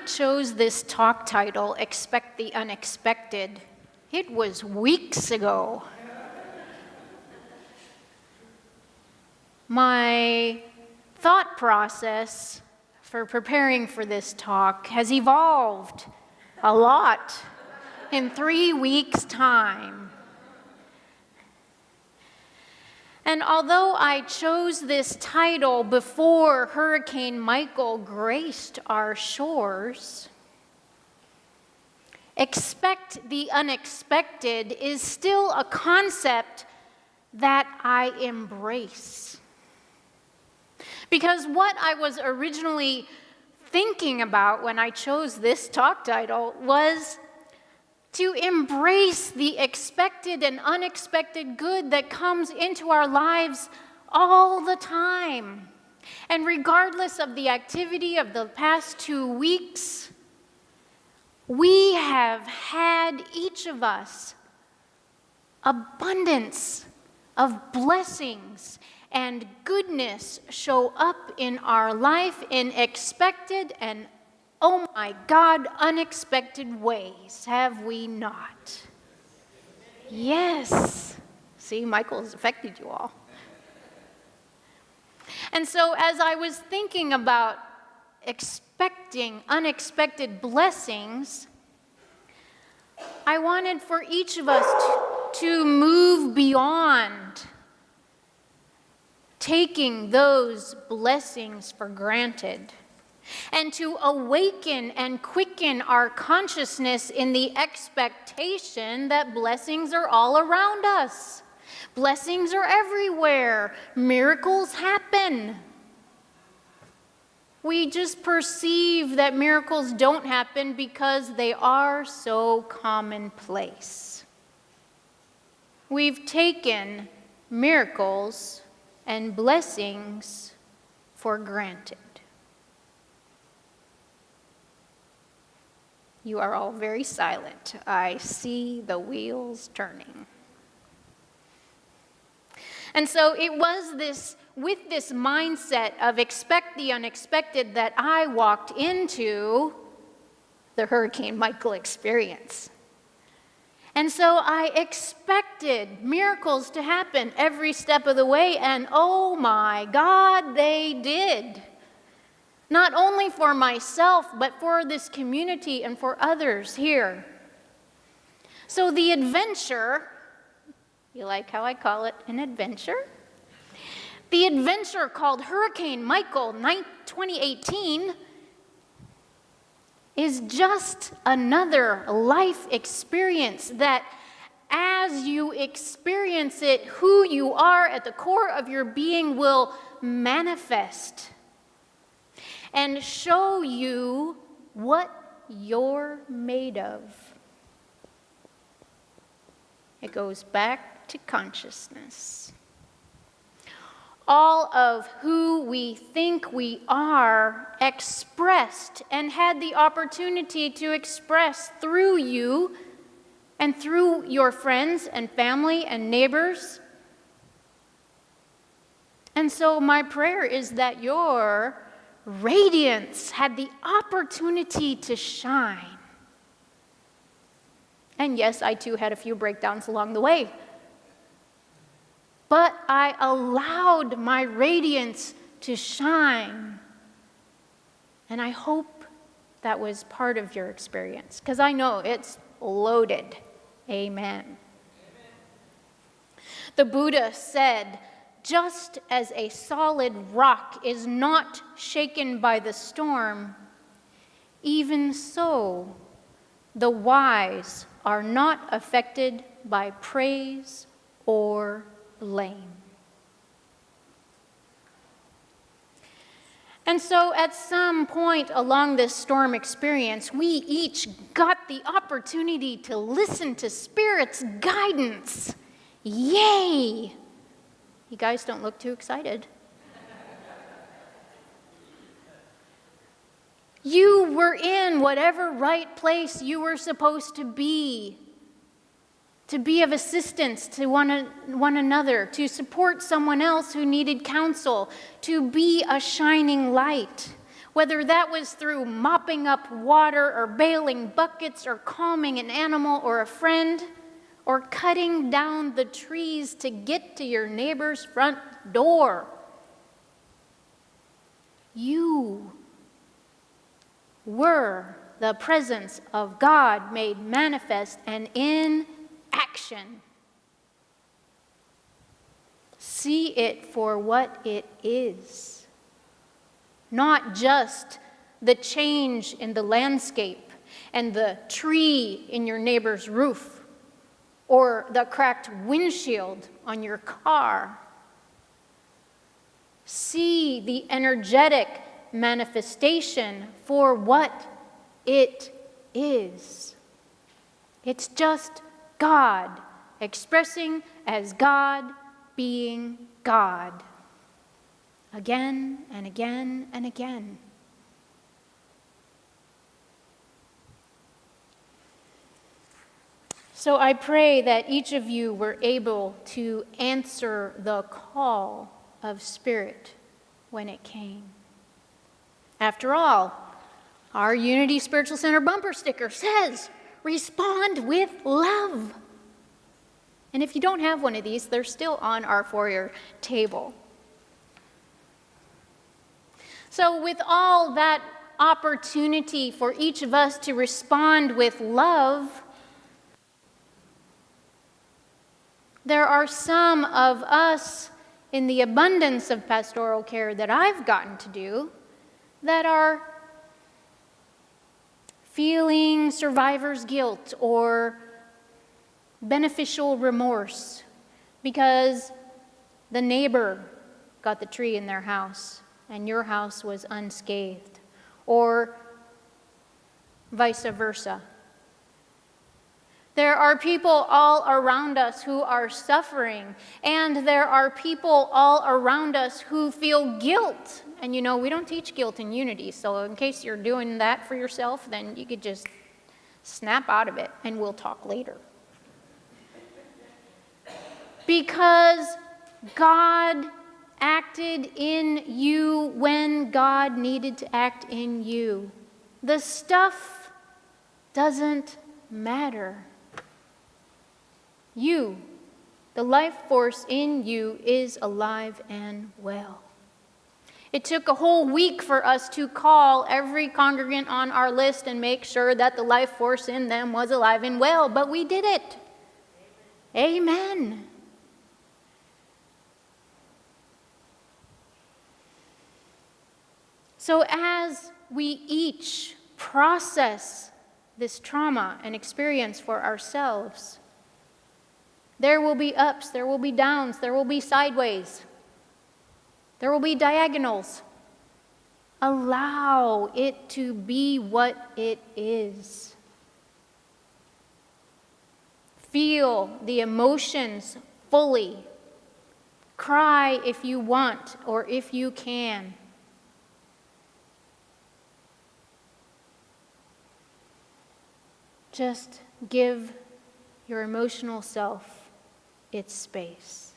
chose this talk title, Expect the Unexpected, it was weeks ago. My thought process for preparing for this talk has evolved a lot in 3 weeks' time. And although I chose this title before Hurricane Michael graced our shores, expect the unexpected is still a concept that I embrace. Because what I was originally thinking about when I chose this talk title was to embrace the expected and unexpected good that comes into our lives all the time. And regardless of the activity of the past 2 weeks, we have had, each of us, abundance of blessings and goodness show up in our life in expected and, oh my God, unexpected ways, have we not? Yes. See, Michael has affected you all. And so as I was thinking about expecting unexpected blessings, I wanted for each of us to move beyond taking those blessings for granted, and to awaken and quicken our consciousness in the expectation that blessings are all around us. Blessings are everywhere. Miracles happen. We just perceive that miracles don't happen because they are so commonplace. We've taken miracles and blessings for granted. You are all very silent. I see the wheels turning. And so it was with this mindset of expect the unexpected that I walked into the Hurricane Michael experience. And so I expected miracles to happen every step of the way, and oh my God, they did. Not only for myself, but for this community and for others here. So the adventure, you like how I call it an adventure? The adventure called Hurricane Michael 2018 is just another life experience that, as you experience it, who you are at the core of your being will manifest and show you what you're made of. It goes back to consciousness. All of who we think we are expressed and had the opportunity to express through you and through your friends and family and neighbors. And so my prayer is that your radiance had the opportunity to shine. And yes, I too had a few breakdowns along the way. But I allowed my radiance to shine. And I hope that was part of your experience, because I know it's loaded. Amen. The Buddha said, just as a solid rock is not shaken by the storm, even so, the wise are not affected by praise or blame. And so at some point along this storm experience, we each got the opportunity to listen to Spirit's guidance. Yay! You guys don't look too excited. You were in whatever right place you were supposed to be of assistance to one another, to support someone else who needed counsel, to be a shining light. Whether that was through mopping up water or bailing buckets or calming an animal or a friend or cutting down the trees to get to your neighbor's front door. You were the presence of God made manifest and in action. See it for what it is. Not just the change in the landscape and the tree in your neighbor's roof or the cracked windshield on your car. See the energetic manifestation for what it is. It's just God expressing as God being God. Again and again and again. So I pray that each of you were able to answer the call of Spirit when it came. After all, our Unity Spiritual Center bumper sticker says, respond with love. And if you don't have one of these, they're still on our foyer table. So with all that opportunity for each of us to respond with love, there are some of us in the abundance of pastoral care that I've gotten to do that are feeling survivor's guilt or beneficial remorse because the neighbor got the tree in their house and your house was unscathed, or vice versa. There are people all around us who are suffering, and there are people all around us who feel guilt. And you know, we don't teach guilt in Unity, so in case you're doing that for yourself, then you could just snap out of it, and we'll talk later. Because God acted in you when God needed to act in you. The stuff doesn't matter. You, the life force in you, is alive and well. It took a whole week for us to call every congregant on our list and make sure that the life force in them was alive and well, but we did it. Amen. So as we each process this trauma and experience for ourselves, there will be ups, there will be downs, there will be sideways, there will be diagonals. Allow it to be what it is. Feel the emotions fully. Cry if you want or if you can. Just give your emotional self its space.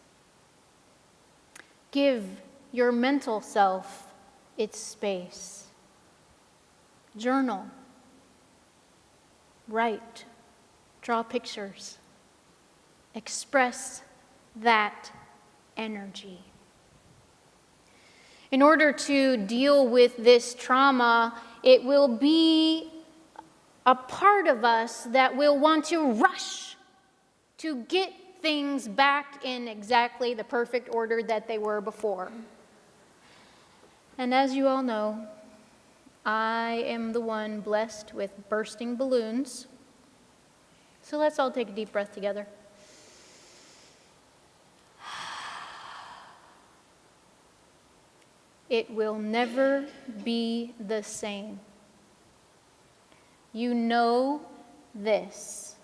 Give your mental self its space. Journal. Write. Draw pictures. Express that energy. In order to deal with this trauma, it will be a part of us that will want to rush to get things back in exactly the perfect order that they were before. And as you all know, I am the one blessed with bursting balloons. So let's all take a deep breath together. It will never be the same. You know this.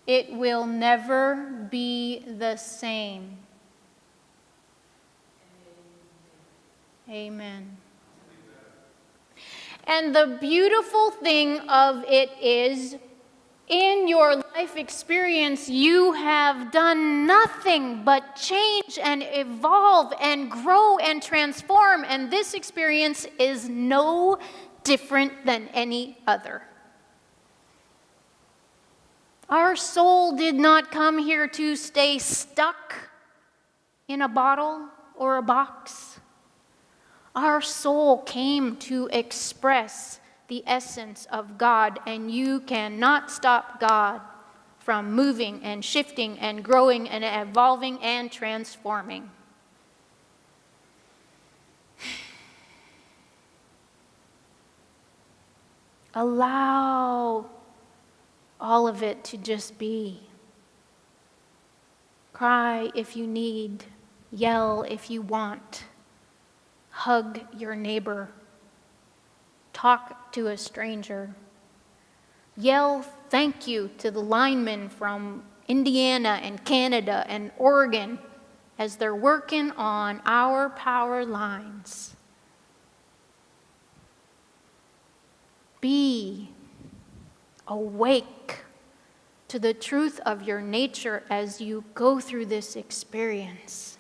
It will never be the same. Amen. And the beautiful thing of it is, In your life experience, you have done nothing but change and evolve and grow and transform, and this experience is no different than any other. Our soul did not come here to stay stuck in a bottle or a box. Our soul came to express the essence of God, and you cannot stop God from moving and shifting and growing and evolving and transforming. Allow all of it to just be. Cry if you need, yell if you want, hug your neighbor, talk to a stranger, yell thank you to the linemen from Indiana and Canada and Oregon as they're working on our power lines. Be awake to the truth of your nature as you go through this experience.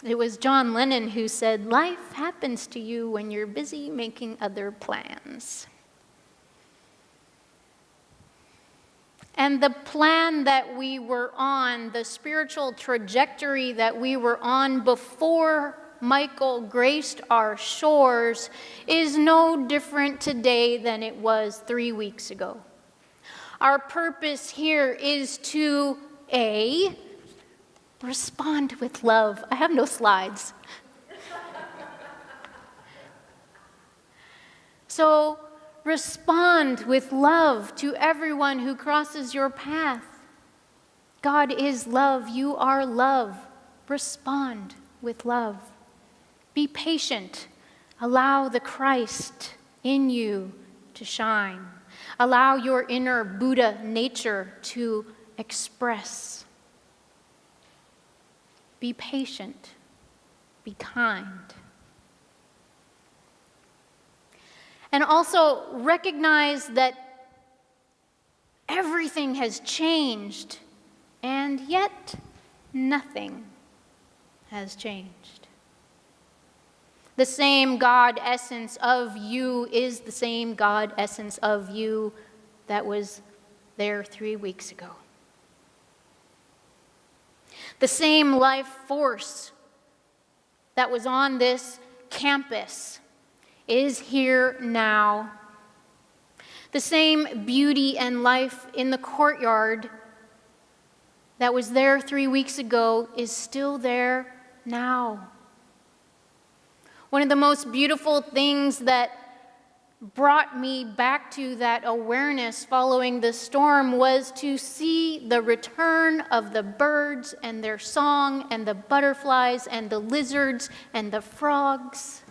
It was John Lennon who said, "Life happens to you when you're busy making other plans." And the plan that we were on, the spiritual trajectory that we were on before Michael graced our shores, is no different today than it was 3 weeks ago. Our purpose here is to, A, respond with love. I have no slides. So, respond with love to everyone who crosses your path. God is love. You are love. Respond with love. Be patient. Allow the Christ in you to shine. Allow your inner Buddha nature to express. Be patient. Be kind. And also recognize that everything has changed, and yet nothing has changed. The same God essence of you is the same God essence of you that was there 3 weeks ago. The same life force that was on this campus is here now. The same beauty and life in the courtyard that was there 3 weeks ago is still there now. One of the most beautiful things that brought me back to that awareness following the storm was to see the return of the birds and their song and the butterflies and the lizards and the frogs.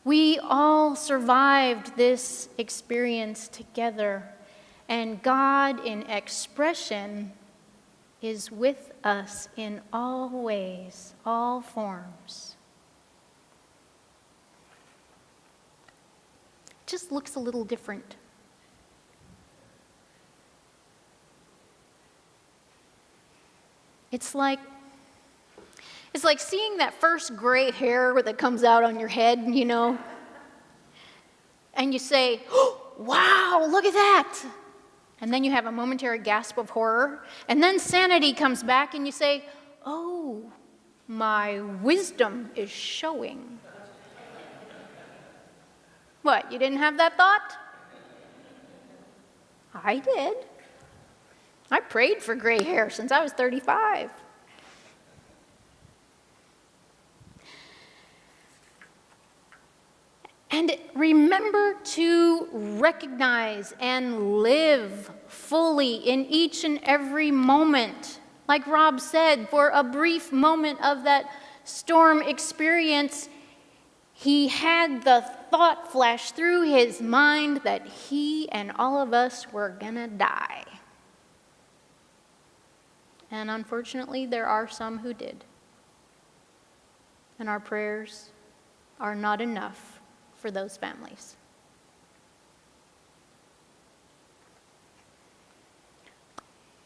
We all survived this experience together, and God in expression is with us in all ways, all forms. Just looks a little different. It's like seeing that first gray hair that comes out on your head, you know, and you say, "Oh, wow, look at that." And then you have a momentary gasp of horror, and then sanity comes back and you say, "Oh, my wisdom is showing." What, you didn't have that thought? I did. I prayed for gray hair since I was 35. And remember to recognize and live fully in each and every moment. Like Rob said, for a brief moment of that storm experience, he had the thought flash through his mind that he and all of us were gonna die. And unfortunately, there are some who did. And our prayers are not enough for those families.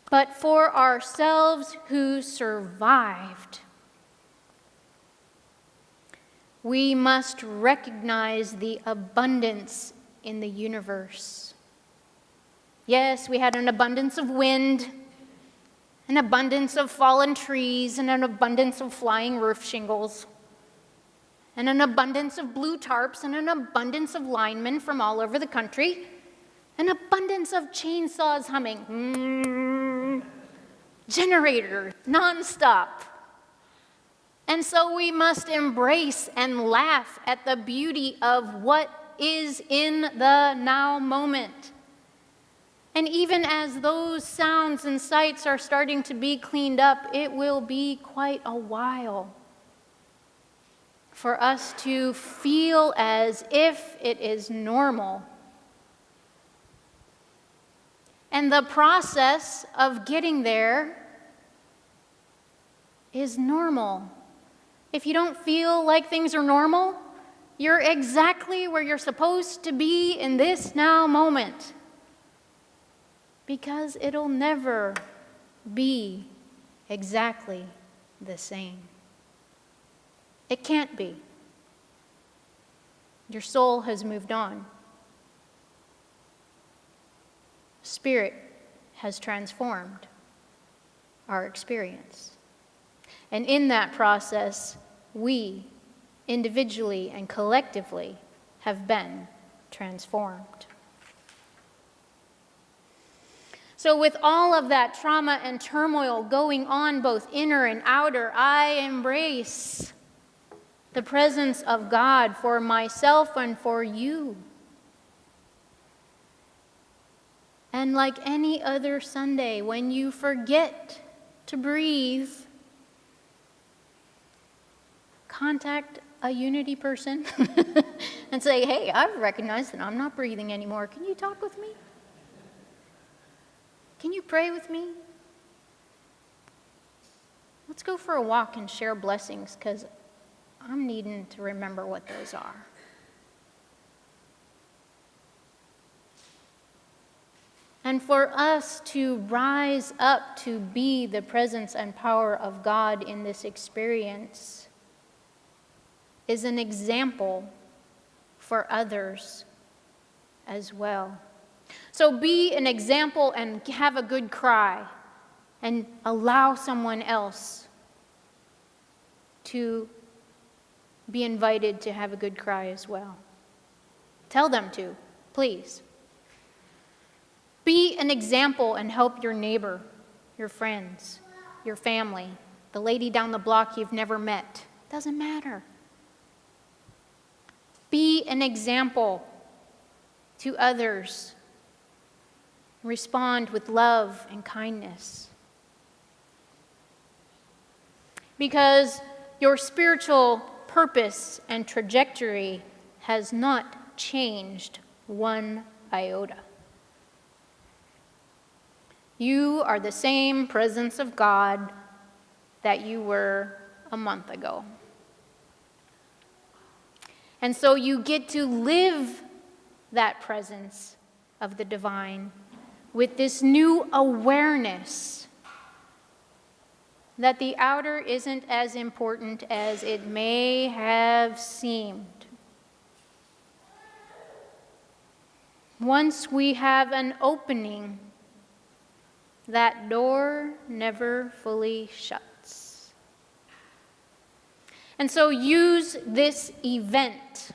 But for ourselves who survived, we must recognize the abundance in the universe. Yes, we had an abundance of wind, an abundance of fallen trees, and an abundance of flying roof shingles, and an abundance of blue tarps, and an abundance of linemen from all over the country, an abundance of chainsaws humming, generators, nonstop. And so we must embrace and laugh at the beauty of what is in the now moment. And even as those sounds and sights are starting to be cleaned up, it will be quite a while for us to feel as if it is normal. And the process of getting there is normal. If you don't feel like things are normal, you're exactly where you're supposed to be in this now moment. Because it'll never be exactly the same. It can't be. Your soul has moved on. Spirit has transformed our experience. And in that process, we, individually and collectively, have been transformed. So with all of that trauma and turmoil going on, both inner and outer, I embrace the presence of God for myself and for you. And like any other Sunday, when you forget to breathe, contact a Unity person and say, hey, I've recognized that I'm not breathing anymore. Can you talk with me? Can you pray with me? Let's go for a walk and share blessings, because I'm needing to remember what those are. And for us to rise up to be the presence and power of God in this experience is an example for others as well. So be an example and have a good cry, and allow someone else to be invited to have a good cry as well. Tell them to, please. Be an example and help your neighbor, your friends, your family, the lady down the block you've never met. Doesn't matter. Be an example to others. Respond with love and kindness. Because your spiritual purpose and trajectory has not changed one iota. You are the same presence of God that you were a month ago. And so you get to live that presence of the divine with this new awareness that the outer isn't as important as it may have seemed. Once we have an opening, that door never fully shuts. And so use this event,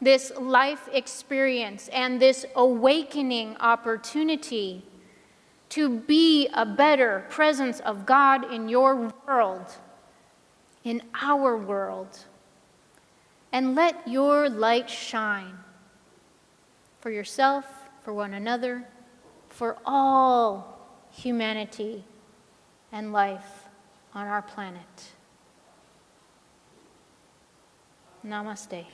this life experience, and this awakening opportunity to be a better presence of God in your world, in our world. And let your light shine for yourself, for one another, for all humanity and life on our planet. Namaste.